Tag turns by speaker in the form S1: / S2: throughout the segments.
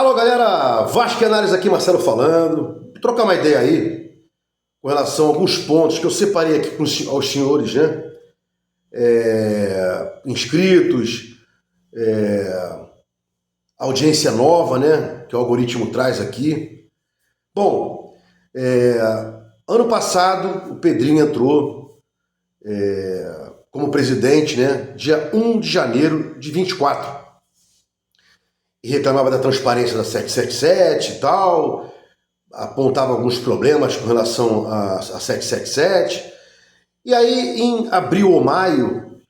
S1: Alô galera, Vasco Análise aqui, Marcelo falando. Vou trocar uma ideia aí com relação a alguns pontos que eu separei aqui aos senhores, né? Inscritos, audiência nova, né? Que o algoritmo traz aqui. Bom, ano passado o Pedrinho entrou como presidente, né? Dia 1 de janeiro de 24. E reclamava da transparência da 777 e tal, apontava alguns problemas com relação a 777. E aí, em abril ou maio,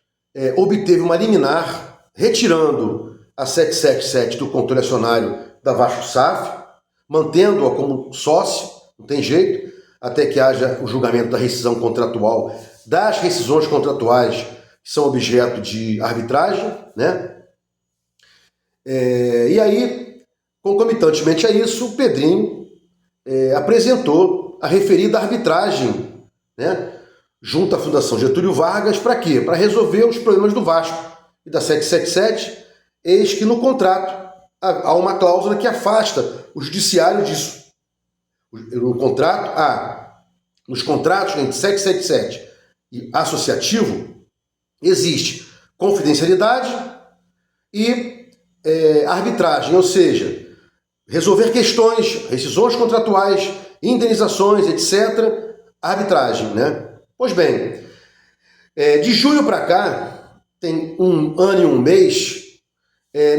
S1: obteve uma liminar retirando a 777 do controle acionário da Vasco SAF, mantendo-a como sócio, não tem jeito, até que haja o julgamento da rescisão contratual, das rescisões contratuais que são objeto de arbitragem, né? E aí, concomitantemente a isso, o Pedrinho apresentou a referida arbitragem, né, junto à Fundação Getúlio Vargas, para quê? Para resolver os problemas do Vasco e da 777, eis que no contrato há uma cláusula que afasta o judiciário disso. Nos contratos entre 777 e associativo, existe confidencialidade e arbitragem, ou seja, resolver questões, rescisões contratuais, indenizações, etc. Arbitragem, né? Pois bem, de junho para cá, tem um ano e um mês,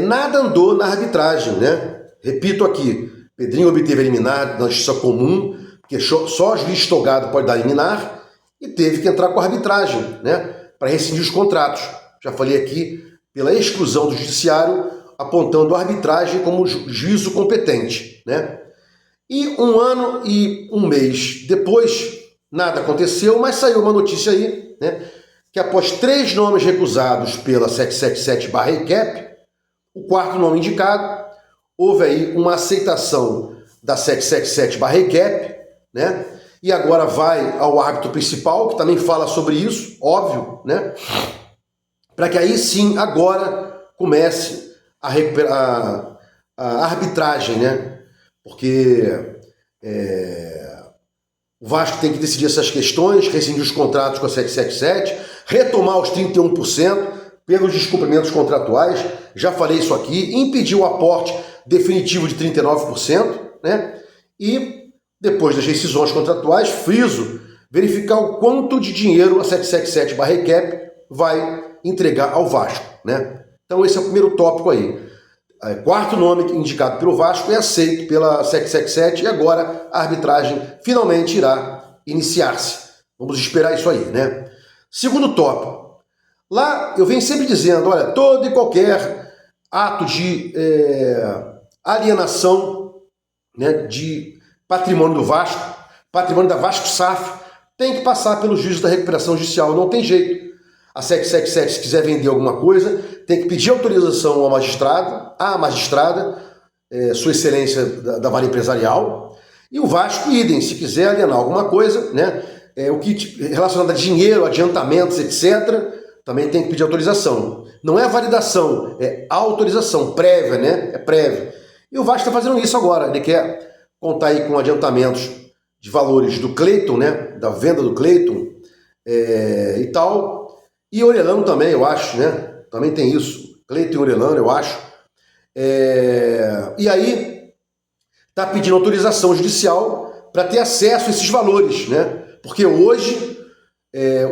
S1: nada andou na arbitragem, né? Repito aqui, Pedrinho obteve a liminar na justiça comum, porque só juiz togado pode dar liminar, e teve que entrar com a arbitragem, né? Para rescindir os contratos. Já falei aqui, pela exclusão do judiciário, apontando a arbitragem como juízo competente, né? E um ano e um mês depois, nada aconteceu, mas saiu uma notícia aí, né? Que após 3 nomes recusados pela 777/RECAP, o 4º nome indicado, houve aí uma aceitação da 777/RECAP, né? E agora vai ao árbitro principal, que também fala sobre isso, óbvio, né? Para que aí sim, agora, comece a arbitragem, né? Porque o Vasco tem que decidir essas questões, rescindir os contratos com a 777, retomar os 31% pelos descumprimentos contratuais, já falei isso aqui, impedir o aporte definitivo de 39%, né? E depois das rescisões contratuais, friso, verificar o quanto de dinheiro a 777/RECAP vai entregar ao Vasco, né? Então esse é o primeiro tópico aí. 4º nome indicado pelo Vasco é aceito pela 777 e agora a arbitragem finalmente irá iniciar-se. Vamos esperar isso aí, né? Segundo tópico. Lá eu venho sempre dizendo, olha, todo e qualquer ato de alienação, né, de patrimônio do Vasco, patrimônio da Vasco SAF, tem que passar pelo juízo da recuperação judicial, não tem jeito. A 777, se quiser vender alguma coisa, tem que pedir autorização ao magistrado, à magistrada, Sua Excelência da Vara Empresarial, e o Vasco, idem, se quiser alienar alguma coisa, né, o que relacionado a dinheiro, adiantamentos, etc., também tem que pedir autorização. Não é validação, é autorização prévia, né? É prévia. E o Vasco está fazendo isso agora. Ele quer contar aí com adiantamentos de valores do Cleiton, né? Da venda do Cleiton e tal. E Orelano também, eu acho, né? Também tem isso. Cleiton e Orelano, eu acho. E aí, está pedindo autorização judicial para ter acesso a esses valores, né? Porque hoje,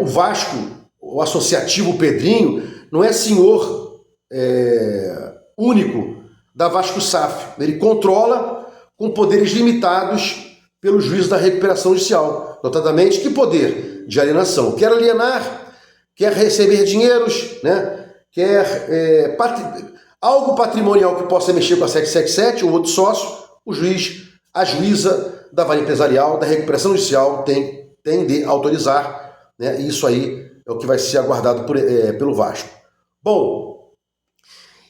S1: o Vasco, o associativo Pedrinho, não é senhor único da Vasco SAF. Ele controla com poderes limitados pelo juízo da recuperação judicial. Notadamente, que poder de alienação? Quer alienar, quer receber dinheiros, né? Quer algo patrimonial que possa mexer com a 777, o outro sócio, o juiz, a juíza da Vara Empresarial, da recuperação judicial tem de autorizar, né? E isso aí é o que vai ser aguardado pelo Vasco. Bom,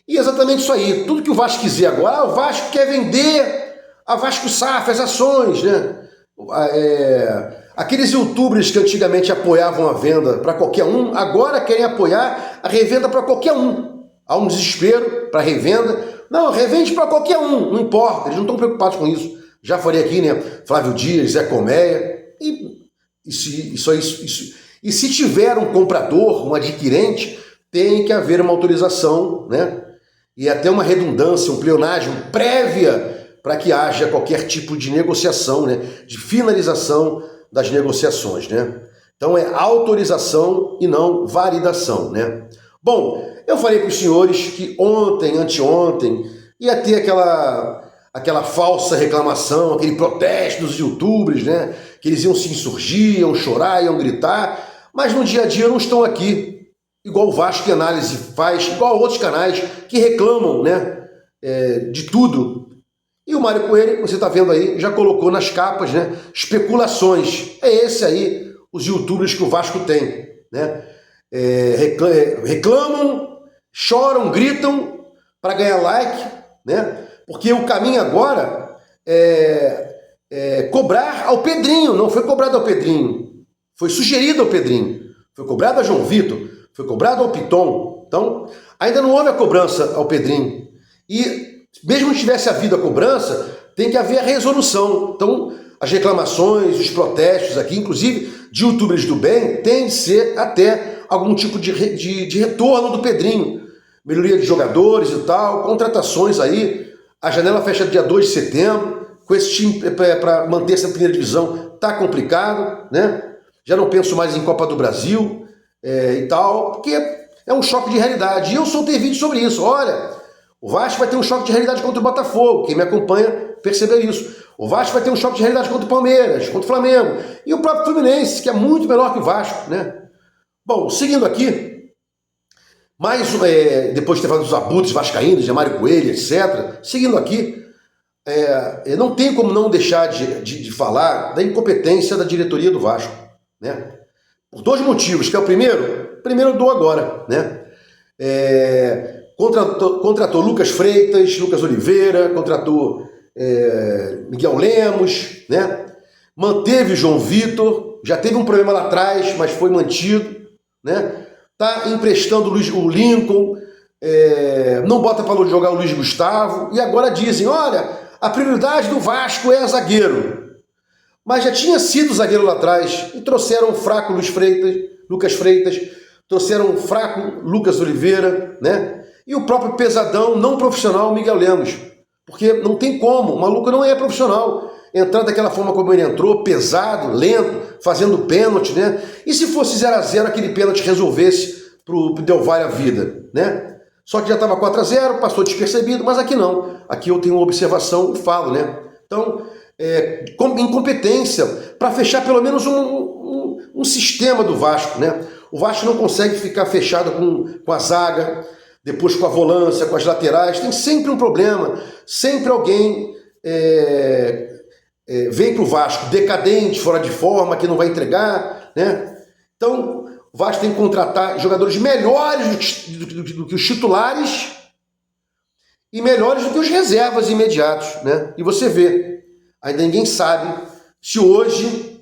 S1: e exatamente isso aí, tudo que o Vasco quiser agora, o Vasco quer vender a Vasco SAF, as ações, né? Aqueles youtubers que antigamente apoiavam a venda para qualquer um, agora querem apoiar a revenda para qualquer um. Há um desespero para a revenda, Não, revende para qualquer um, não importa, eles não estão preocupados com isso. Já falei aqui, né? Flávio Dias, Zé Colmeia, e se tiver um comprador, um adquirente, tem que haver uma autorização, né? E até uma redundância, um pleonasmo prévia para que haja qualquer tipo de negociação, né? De finalização das negociações, né? Então é autorização e não validação, né? Bom, eu falei para os senhores que ontem, anteontem, ia ter aquela falsa reclamação, aquele protesto dos youtubers, né? Que eles iam se insurgir, iam chorar, iam gritar, mas no dia a dia não estão aqui, igual o Vasco e Análise faz, igual outros canais que reclamam, né? De tudo. E o Mário Coelho, você está vendo aí, já colocou nas capas, né? Especulações. É esse aí, os youtubers que o Vasco tem, né? Reclamam, choram, gritam para ganhar like, né? Porque o caminho agora é cobrar ao Pedrinho, não foi cobrado ao Pedrinho, foi sugerido ao Pedrinho, foi cobrado a João Vitor, foi cobrado ao Piton. Então, ainda não houve a cobrança ao Pedrinho. E mesmo que tivesse havido a cobrança, tem que haver a resolução. Então, as reclamações, os protestos aqui, inclusive de youtubers do bem, tem de ser até algum tipo de retorno do Pedrinho. Melhoria de jogadores e tal, contratações aí. A janela fecha dia 2 de setembro, com esse time para manter essa primeira divisão tá complicado, né? Já não penso mais em Copa do Brasil e tal, porque é um choque de realidade. E eu soltei vídeo sobre isso. Olha, o Vasco vai ter um choque de realidade contra o Botafogo. Quem me acompanha percebeu isso. O Vasco vai ter um choque de realidade contra o Palmeiras, contra o Flamengo. E o próprio Fluminense, que é muito melhor que o Vasco, né? Bom, seguindo aqui, depois de ter falado dos abutres vascaínos, de Mário Coelho, etc., seguindo aqui, não tem como não deixar de falar da incompetência da diretoria do Vasco, né? Por dois motivos, que é o primeiro eu dou agora, né? Contratou Lucas Freitas, Lucas Oliveira, contratou Miguel Lemos, né? Manteve João Vitor, já teve um problema lá atrás, mas foi mantido, né? Tá emprestando o Lincoln, não bota para jogar o Luiz Gustavo, e agora dizem, olha, a prioridade do Vasco é zagueiro. Mas já tinha sido zagueiro lá atrás, e trouxeram o fraco Lucas Freitas, trouxeram o fraco Lucas Oliveira, né? E o próprio pesadão não profissional Miguel Lemos. Porque não tem como, o maluco não é profissional. Entrar daquela forma como ele entrou, pesado, lento, fazendo pênalti, né? E se fosse 0-0, aquele pênalti resolvesse pro Del Valle a vida, né? Só que já estava 4-0, passou despercebido, mas aqui não. Aqui eu tenho uma observação e falo, né? Então, incompetência para fechar pelo menos um sistema do Vasco, né? O Vasco não consegue ficar fechado com a zaga, depois com a volância, com as laterais, tem sempre um problema, sempre alguém vem para o Vasco decadente, fora de forma, que não vai entregar, né? Então, o Vasco tem que contratar jogadores melhores do que os titulares e melhores do que os reservas imediatos, né? E você vê, ainda ninguém sabe se hoje,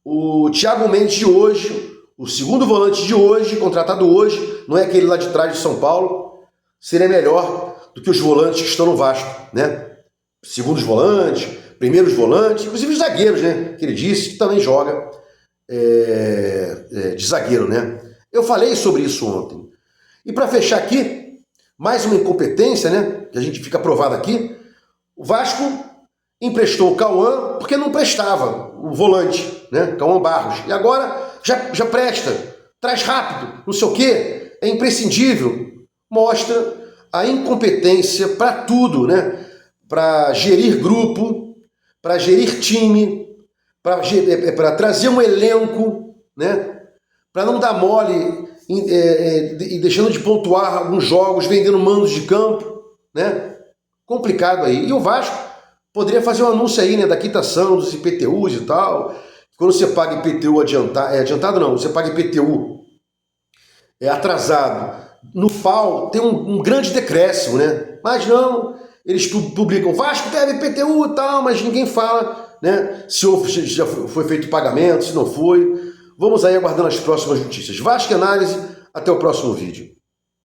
S1: o Thiago Mendes de hoje, o segundo volante de hoje, contratado hoje, não é aquele lá de trás de São Paulo, seria melhor do que os volantes que estão no Vasco, né? Segundos volantes, primeiros volantes, inclusive os zagueiros, né? Que ele disse que também joga de zagueiro, né? Eu falei sobre isso ontem. E para fechar aqui, mais uma incompetência, né? Que a gente fica provado aqui. O Vasco emprestou o Cauã porque não prestava o volante, né? Cauã Barros. E agora já presta, traz rápido, não sei o quê, é imprescindível. Mostra a incompetência para tudo, né? Para gerir grupo, para gerir time, para trazer um elenco, né? Para não dar mole e deixando de pontuar alguns jogos, vendendo mandos de campo, né? Complicado aí. E o Vasco poderia fazer um anúncio aí, né, da quitação dos IPTUs e tal. Quando você paga IPTU adiantado não, você paga IPTU atrasado, no FAO tem um grande decréscimo, né? Mas não, eles publicam, Vasco deve IPTU e tal, mas ninguém fala, né, se já foi feito o pagamento, se não foi. Vamos aí aguardando as próximas notícias. Vasco Análise, até o próximo vídeo.